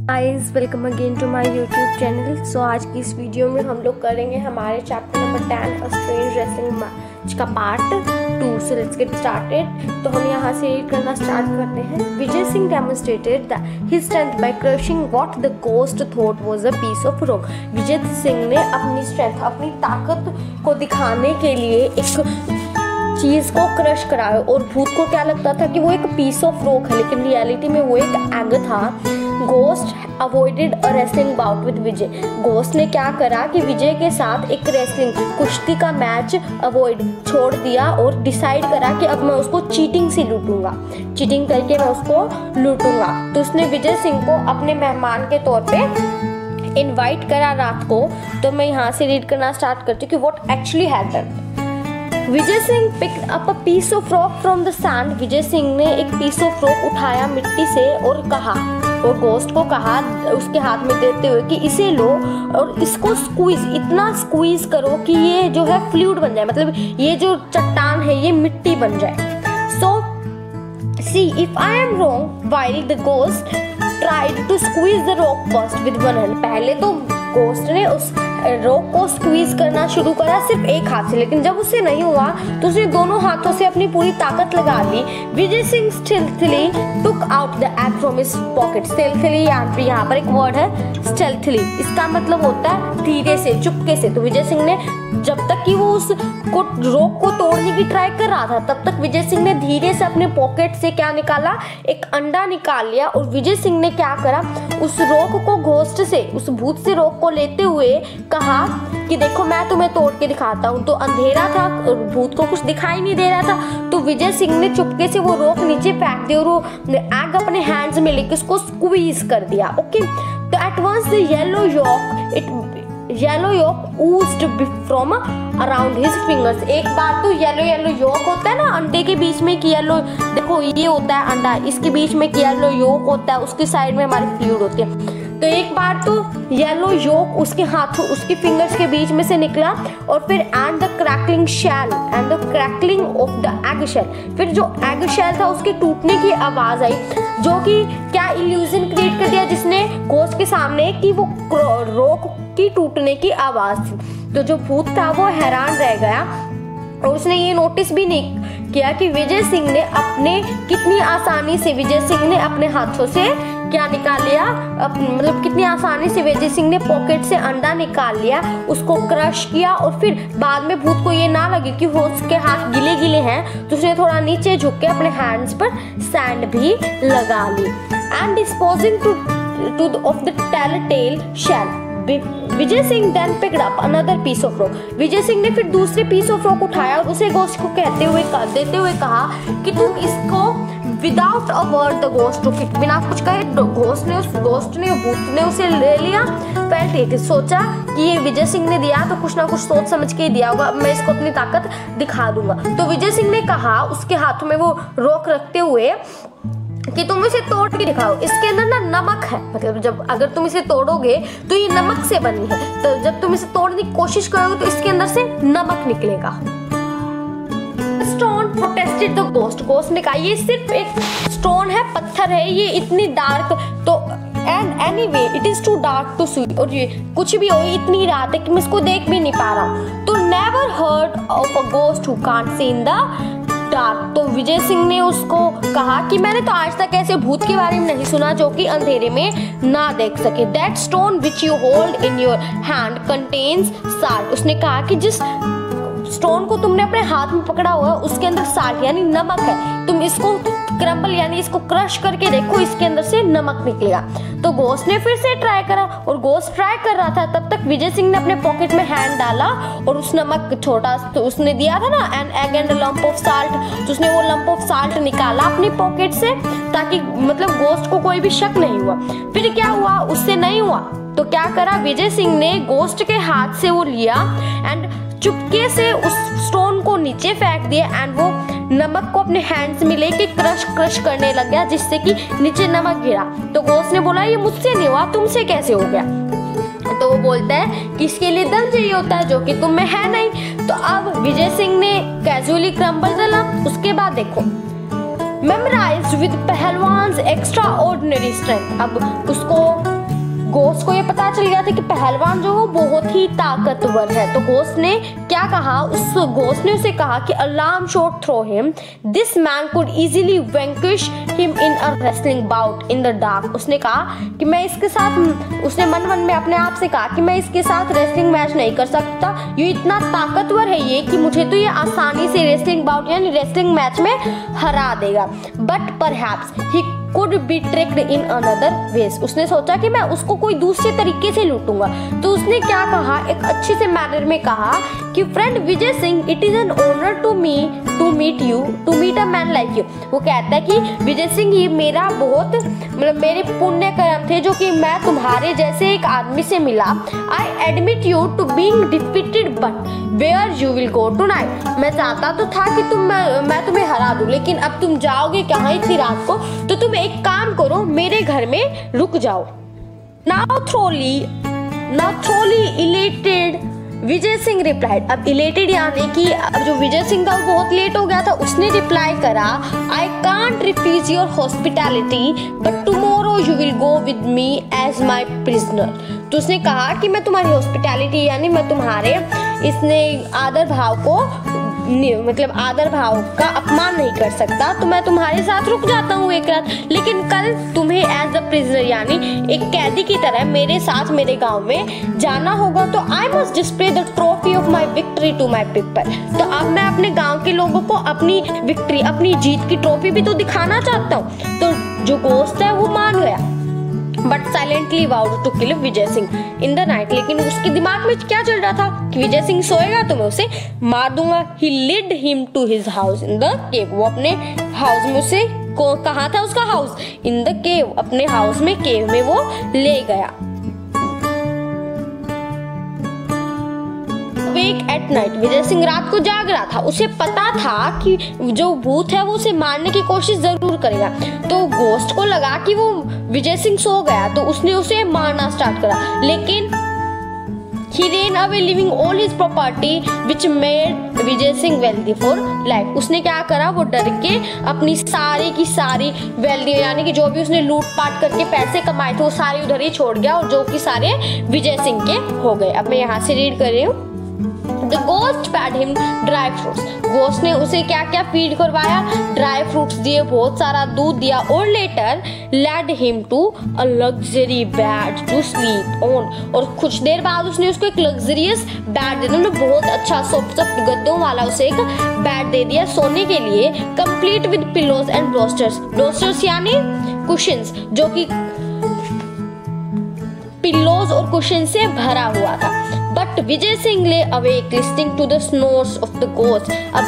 Guys welcome again to my YouTube channel. So आज की इस वीडियो में हम लोग करेंगे हमारे chapter number 10 a strange wrestling match का part 2। So let's get started. तो हम यहाँ से रीड करना स्टार्ट करते हैं। Vijay Singh demonstrated his strength by crushing what the ghost thought was a piece of rock. Vijay Singh ने अपनी स्ट्रेंथ, अपनी ताकत को दिखाने के लिए एक चीज़ को क्रश कराया और भूत को क्या लगता था कि वो एक पीस ऑफ रॉक है, लेकिन रियलिटी में वो एक एग था। Ghost avoided a wrestling bout with Vijay. Ghost ने क्या करा कि विजय के साथ एक रेसलिंग कुश्ती का मैच अवॉइड छोड़ दिया और डिसाइड करा कि अब मैं उसको चीटिंग से लूटूंगा, चीटिंग करके मैं उसको लूटूंगा। तो उसने विजय सिंह को अपने मेहमान के तौर पे इनवाइट करा रात को। तो मैं यहाँ से रीड करना स्टार्ट करती हूँ कि what actually happened. Vijay Singh picked up a piece of rock from the sand. Vijay Singh ने एक पीस ऑफ रॉक उठाया मिट्टी से और कहा, और घोस्ट को कहा उसके हाथ में देते हुए कि इसे लो और इसको स्क्वीज, इतना स्क्वीज करो कि ये जो है फ्लूइड बन जाए, मतलब ये जो चट्टान है ये मिट्टी बन जाए। So see if I am wrong while the ghost tried to squeeze the rock first with one hand. पहले तो घोस्ट ने उस रॉक को स्क्वीज करना शुरू करा सिर्फ एक हाथ से, लेकिन जब उससे नहीं हुआ तो उसने दोनों हाथों से अपनी पूरी ताकत लगा ली। Vijay Singh stealthily took out the egg from his pocket. Stealthily यहाँ पर एक वर्ड है स्टेल्थीली, इसका मतलब होता है धीरे से, चुपके से। तो विजय सिंह ने जब तक कि वो उस रॉक को तोड़ने की ट्राई कर रहा था तब तक विजय सिंह ने धीरे से अपने पॉकेट से क्या निकाला, एक अंडा निकाल लिया। और विजय सिंह ने क्या करा, उस रॉक को घोस्ट से, उस भूत से रॉक को लेते हुए कहा कि देखो मैं तुम्हें तोड़ के दिखाता हूँ। तो अंधेरा था, भूत को कुछ दिखाई नहीं दे रहा था, तो विजय सिंह ने चुपके से वो रॉक नीचे फेंक दिया और वो एग अपने हैंड्स में लेके उसको स्क्वीज कर दिया। ओके, तो at once the yellow yolk oozed from around his fingers। एक बार तो येलो यॉक होता है ना अंडे के बीच में, कि येलो देखो ये होता है अंडा, इसके बीच में येलो यॉक होता है, उसके साइड में हमारी फ्लूइड होती है। तो एक बार तो येलो यॉक उसके हाथों, उसके फिंगर्स के बीच में से निकला और फिर and the crackling shell and the crackling of the egg shell. फिर जो एग शेल था उसके टूटने की आवाज आई, जो कि क्या इल्यूजन क्रिएट कर दिया जिसने घोस्ट के सामने कि वो रॉक की टूटने की आवाज थी। तो जो भूत था वो हैरान रह गया और उसने ये नोटिस भी नहीं किया कि विजय सिंह ने कितनी आसानी से विजय सिंह ने अपने हाथों से क्या निकाल लिया, मतलब कितनी आसानी से विजय सिंह ने पॉकेट से अंडा निकाल लिया, उसको क्रश किया। और फिर बाद में भूत को ये ना लगे कि उसके हाथ गिले गिले हैं तो उसने थोड़ा नीचे झुक के अपने हैंड्स पर सैंड भी लगा ली। And disposing to of the tell shell, Vijay Singh then picked up another piece of rock. Vijay Singh ने फिर दूसरे पीस ऑफ रॉक उठाया और उसे घोस्ट को देते हुए कहा कि तुम इसको without a word the ghost took it. बिना कुछ कहे भूत ने उसे ले लिया। फिर ठीक सोचा कि ये विजय सिंह ने दिया तो कुछ ना कुछ सोच समझ के ही दिया होगा, अब मैं इसको अपनी ताकत दिखा दूंगा। तो विजय सिंह ने कहा उसके हाथों में वो रॉक रखते हुए कि तुम इसे तोड़ के दिखाओ, इसके अंदर ना नमक है, मतलब जब अगर तुम इसे तोड़ोगे तो ये नमक से बनी है, तो जब तुम इसे तोड़ने की कोशिश करोगे तो इसके अंदर से नमक निकलेगा। स्टोन प्रोटेस्टेड द घोस्ट ने कहा ये सिर्फ एक स्टोन है, पत्थर है, ये इतनी डार्क तो and anyway it is too dark to see, और ये कुछ भी हो इतनी रात है कि मैं इसको देख भी नहीं पा रहा हूँ। तो never heard of a ghost who can't see in the dark. तो विजय सिंह ने उसको कहा कि मैंने तो आज तक ऐसे भूत के बारे में नहीं सुना जो कि अंधेरे में ना देख सके। That stone which you hold in your hand contains salt. उसने कहा कि जिस स्टोन को तुमने अपने हाथ में पकड़ा हुआ है उसके अंदर साल्ट यानी नमक है, तुम इसको क्रम्बल यानी इसको क्रश करके देखो, इसके अंदर से नमक निकलेगा। तो घोस्ट ने फिर से ट्राई करा और घोस्ट ट्राई कर रहा था तब तक विजय सिंह ने अपने पॉकेट में हैंड डाला और उस नमक छोटा तो उसने दिया था ना an egg and lump of salt, तो उसने वो लंप ऑफ साल्ट निकाला अपनी पॉकेट से ताकि मतलब घोस्ट को कोई भी शक नहीं हुआ। फिर क्या हुआ, उससे नहीं हुआ तो क्या करा, विजय सिंह ने घोस्ट के हाथ से वो लिया एंड चुपके से उस स्टोन को नीचे फेंक दिया एंड वो नमक को अपने हैंड्स में लेके क्रश करने लग गया जिससे कि नीचे नमक गिरा। तो घोस्ट ने बोला ये मुझसे नहीं हुआ, तुमसे कैसे हो गया। तो वो बोलता है कि इसके लिए दम चाहिए होता है जो कि तुम में है नहीं। तो अब विजय सिंह ने कैजुअली क्रम्बल डाला। उसके बाद देखो मेमोराइज्ड विद पहलवान्स एक्स्ट्रा ऑर्डिनरी स्ट्रेंथ। अब उसको घोस्ट को ये पता चल गया था कि पहलवान जो वो बहुत ही ताकतवर है। तो घोस्ट ने क्या कहा, उस घोस्ट ने उसे कहा कि alarm shot through him, this man could easily vanquish him in a wrestling bout in the dark. उसने कहा कि मैं इसके साथ, उसने मन मन में अपने आप से कहा कि मैं इसके साथ रेसलिंग मैच नहीं कर सकता, ये इतना ताकतवर है ये कि मुझे तो ये आसानी से रेसलिंग बाउट यानी रेसलिंग मैच में हरा देगा। But perhaps he could be tricked in another ways। उसने सोचा कि मैं उसको कोई दूसरे तरीके से लूटूंगा। तो उसने क्या कहा, एक अच्छे से मैनर में कहा कि friend Vijay Singh, it is an honour to me to meet you, to meet a man like you. वो कहता है कि विजय सिंह, ये मेरा बहुत मतलब मेरे पुण्य कर्म थे जो कि मैं तुम्हारे जैसे एक आदमी से मिला। I admit you to being defeated, but where you will go tonight. मैं चाहता तो था कि मैं तुम्हें हरा दूं, लेकिन अब तुम जाओगे कहाँ इतनी रात को, तो तुम एक काम करो, मेरे घर में रुक जाओ। Now thoroughly elated Vijay Singh replied. अब इलेटेड यानी कि अब जो विजय सिंह था वो बहुत लेट हो गया था, उसने रिप्लाई करा, I can't refuse your hospitality but tomorrow you will go with me as my prisoner. तो उसने कहा कि मैं तुम्हारी हॉस्पिटैलिटी यानी मैं तुम्हारे इसने आदर भाव को मतलब आदर भाव का अपमान नहीं कर सकता, तो मैं तुम्हारे साथ रुक जाता हूँ एक रात, लेकिन कल तुम्हें एज अ प्रिजनर यानी एक कैदी की तरह मेरे साथ मेरे गांव में जाना होगा। तो I must display the trophy of my victory to my people. तो अब मैं अपने गांव के लोगों को अपनी विक्ट्री, अपनी जीत की ट्रॉफी भी तो दिखाना चाहता हूँ। तो जो घोस्ट है वो मान गया, but silently vowed to kill Vijay Singh in the night. लेकिन उसके दिमाग में क्या चल रहा था कि विजय सिंह सोएगा तो मैं उसे मार दूंगा। He lead him to his house in the cave. वो अपने हाउस में उसे कहाँ था उसका हाउस, इन द केव, अपने हाउस में केव में वो ले गया। Awake at night, Vijay Singh रात को जाग रहा था। उसे पता था कि जो भूत है वो उसे मारने की कोशिश जरूर करेगा। तो घोस्ट को लगा कि वो विजय सिंह सो गया, तो उसने उसे मारना स्टार्ट करा। लेकिन he ran away leaving all his property which made Vijay Singh wealthy for life। उसने क्या करा, वो डर के अपनी सारी की सारी वेल्दी यानी कि जो भी उसने लूट पाट करके पैसे कमाए थे वो सारे उधर ही छोड़ गया, और जो कि सारे विजय सिंह के हो गए। अब मैं यहाँ से रीड कर रही हूँ। The ghost fed him dry fruits। Ghost ने उसे क्या क्या फीड करवाया, ड्राई फ्रूट्स दिए, बहुत सारा दूध दिया, और letter led him to a luxury bed to sleep on। और कुछ देर बाद उसने उसको एक लग्जरियस बेड दे दिया, बहुत अच्छा सॉफ्ट गद्दों वाला उसे एक बेड दे दिया सोने के लिए, कंप्लीट विद पिलोज एंड ब्लोस्टर्स। ब्लोस्टर्स यानी कुशन्स, जो कि पिलोज और कुशन से भरा हुआ था। But Vijay Singh lay awake listening to the snores of the ghost. अब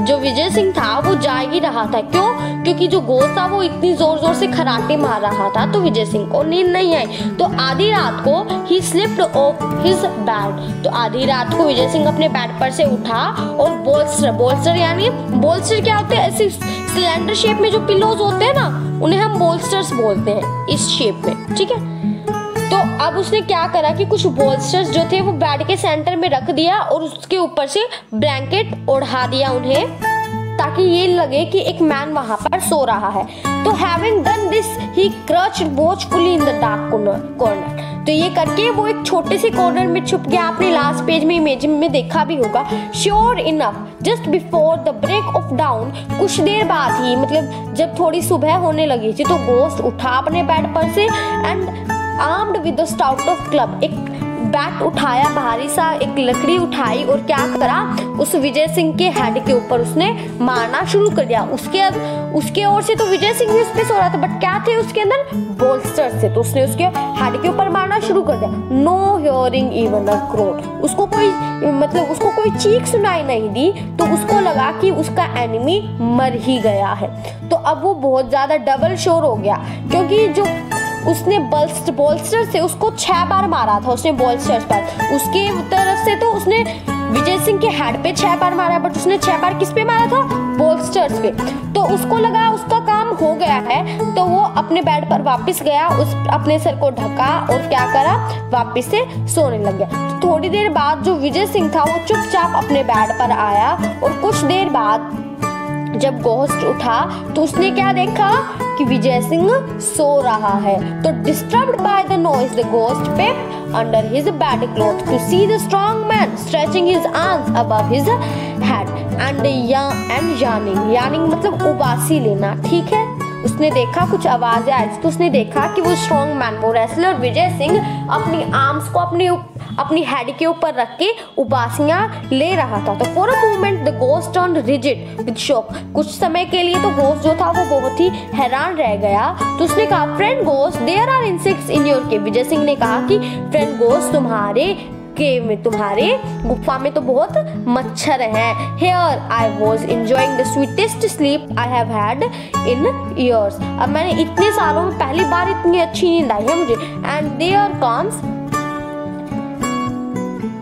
जो विजय सिंह था वो जाग ही रहा था। क्यों? क्योंकि जो घोस्ट था वो इतनी जोर जोर से खराटे मार रहा था, तो विजय सिंह को नींद नहीं आई। तो आधी रात को ही स्लिप्ड ऑफ हिज बेड। तो आधी रात को विजय सिंह अपने बेड पर से उठा और बोल्स्टर यानी बोल्स्टर क्या होते हैं, ऐसी सिलेंडर शेप में जो पिलोज होते हैं ना, उन्हें हम बोल्स्टर्स बोलते हैं, इस शेप में, ठीक है। तो अब उसने क्या करा कि कुछ बोल्स्टर्स जो थे वो बेड के सेंटर में रख दिया और उसके ऊपर से ब्लैंकेट ओढ़ा दिया उन्हें, ताकि ये लगे कि एक मैन वहां पर सो रहा है। तो having done this he crouched watchfully in the dark corner. तो ये करके वो एक छोटे से कॉर्नर में छुप गया। आपने लास्ट पेज में इमेज में देखा भी होगा। Sure enough just before the break of dawn, कुछ देर बाद ही मतलब जब थोड़ी सुबह होने लगी थी, तो घोस्ट उठा अपने बेड पर से and armed with the stout of club, एक बैट उठाया, भारी सा एक लकड़ी उठाई, और क्या करा, उस विजय सिंह के हेड के ऊपर उसने मारना शुरू कर दिया। उसके ओर से तो विजय सिंह भी उस पे सो रहा था, बट क्या थे उसके अंदर, बोल्स्टर्स थे। तो उसने उसके हेड के ऊपर मारना शुरू कर दिया। No hearing even a groan, उसको कोई चीख सुनाई नहीं दी। तो उसको लगा कि उसका एनिमी मर ही गया है। तो अब वो बहुत ज्यादा डबल श्योर हो गया, क्योंकि जो उसने बोल्स्टर से उसको 6 बार मारा था उसने बोल्स्टर्स पर। उसके तरफ से तो उसने विजय सिंह के हेड पे 6 बार मारा, बट उसने 6 बार किस पे मारा था, बोल्स्टर्स पे। तो उसको लगा उसका काम हो गया है, तो वो अपने बेड पर वापस गया, उस अपने सर को ढका और क्या करा, वापस से सोने लग गया। तो थोड़ी देर बाद जो विजय सिंह था वो चुपचाप अपने बेड पर आया, और कुछ देर बाद जब घोस्ट उठा तो उसने क्या देखा कि विजय सिंह सो रहा है। तो disturbed by the noise the ghost peeped under his bedclothes to see the strong man stretching his arms above his head and yawning मतलब उबासी लेना, ठीक है। उसने देखा कुछ आवाजें आई तो उसने देखा कि वो स्ट्रॉन्ग मैन, वो रेसलर विजय सिंह अपनी आर्म्स को अपनी हेड के ऊपर रख के उबासियां ले रहा था। तो for a moment the ghost turned rigid with shock, कुछ समय के लिए तो घोस्ट जो था वो बहुत ही हैरान रह गया। तो उसने कहा friend ghost there are insects in your cave. Vijay Singh ने कहा कि फ्रेंड घोस्ट तुम्हारे केव में, तुम्हारे गुफा में तो बहुत मच्छर हैं। Here I was enjoying the sweetest sleep I have had in years। अब मैंने इतने सालों में पहली बार इतनी अच्छी नींद आई है मुझे।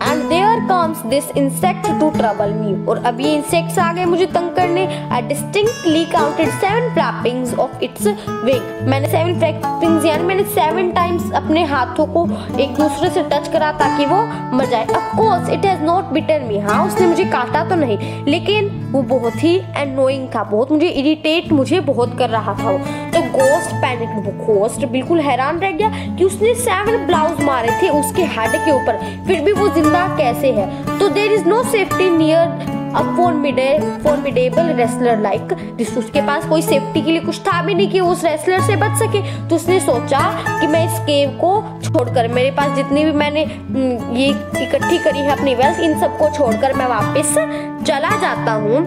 And there comes this insect to trouble me। और अब ये इंसेक्ट्स आ गए मुझे तंग करने। I distinctly counted 7 flappings of its wing। मैंने 7 flappings यानी मैंने 7 times अपने हाथों को एक दूसरे से टच करा ताकि वो मर जाए। Of course it has not bitten me। हाँ उसने मुझे काटा तो नहीं, लेकिन वो बहुत ही annoying था, बहुत मुझे इरिटेट मुझे बहुत कर रहा था वो। तो घोस्ट पैनिक, वो घोस्ट बिल्कुल हैरान रह गया कि उसने 7 ब्लाउज मारे थे उसके हेड के ऊपर, फिर भी वो जिंदा कैसे है। तो there is no safety near a formidable wrestler like this. उसके पास कोई सेफ्टी के लिए कुछ था भी नहीं कि उस रेसलर से बच सके। तो उसने सोचा कि मैं इस केव को छोड़कर, मेरे पास जितनी भी मैंने ये इकट्ठी करी है अपनी वेल्थ, इन सबको छोड़कर मैं वापस चला जाता हूँ।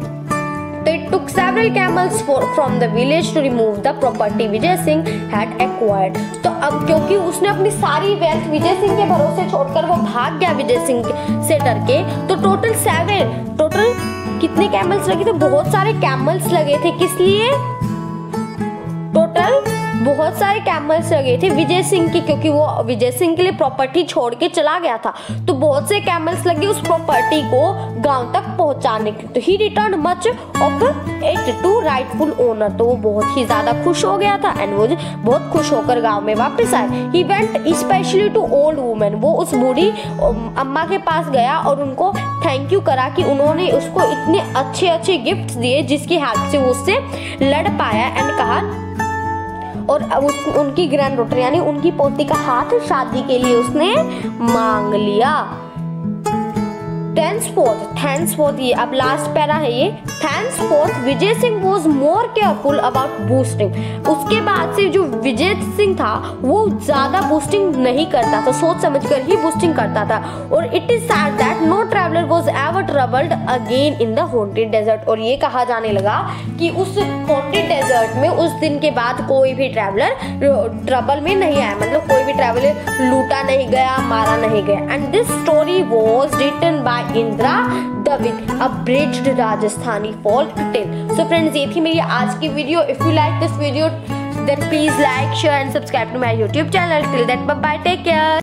तो it took several camels from the village to remove the property Vijay Singh had acquired। तो अब क्योंकि उसने अपनी सारी वेल्थ विजय सिंह के भरोसे छोड़कर वो भाग गया विजय सिंह से डर के, तो टोटल कितने कैमल्स लगे थे? बहुत सारे कैमल्स लगे थे। किस लिए? टोटल बहुत सारे कैमल्स लगे थे विजय सिंह की, क्योंकि वो विजय सिंह के लिए प्रॉपर्टी छोड़ के चला गया था। तो बहुत से कैमल्स लगे उस प्रॉपर्टी को गांव तक पहुंचाने के। तो he return much of it to rightful owner. तो वो बहुत ही ज्यादा खुश हो गया था एंड वो बहुत खुश होकर गांव में वापस आए। He went specially to old women. वो उस बूढ़ी अम्मा के पास गया और उनको थैंक यू करा कि उन्होंने उसको इतने अच्छे अच्छे गिफ्ट्स दिए जिसकी हेल्प से वो उससे लड़ पाया। एंड कहा, और उनकी ग्रैंड डॉटर यानी उनकी पोती का हाथ शादी के लिए उसने मांग लिया। Thenceforth ये अब लास्ट पैरा है ये। Thenceforth Vijay Singh was more careful about boosting। उसके बाद से जो विजय सिंह था वो ज्यादा बूस्टिंग नहीं करता था, सोच समझकर ही बूस्टिंग करता था। और it is said that no traveler was ever troubled again in the haunted desert। और ये कहा जाने लगा कि उस haunted desert में उस दिन के बाद कोई भी ट्रैवलर ट्रबल में नहीं आया, मतलब कोई भी ट्रैवलर लूटा नहीं गया, मारा नहीं गया। And this story was written by Indra Davit, abridged Rajasthani folk tale। So friends, ये थी मेरी आज की video. If you like this video then please like, share and subscribe to my YouTube channel। Till that, bye bye, take care।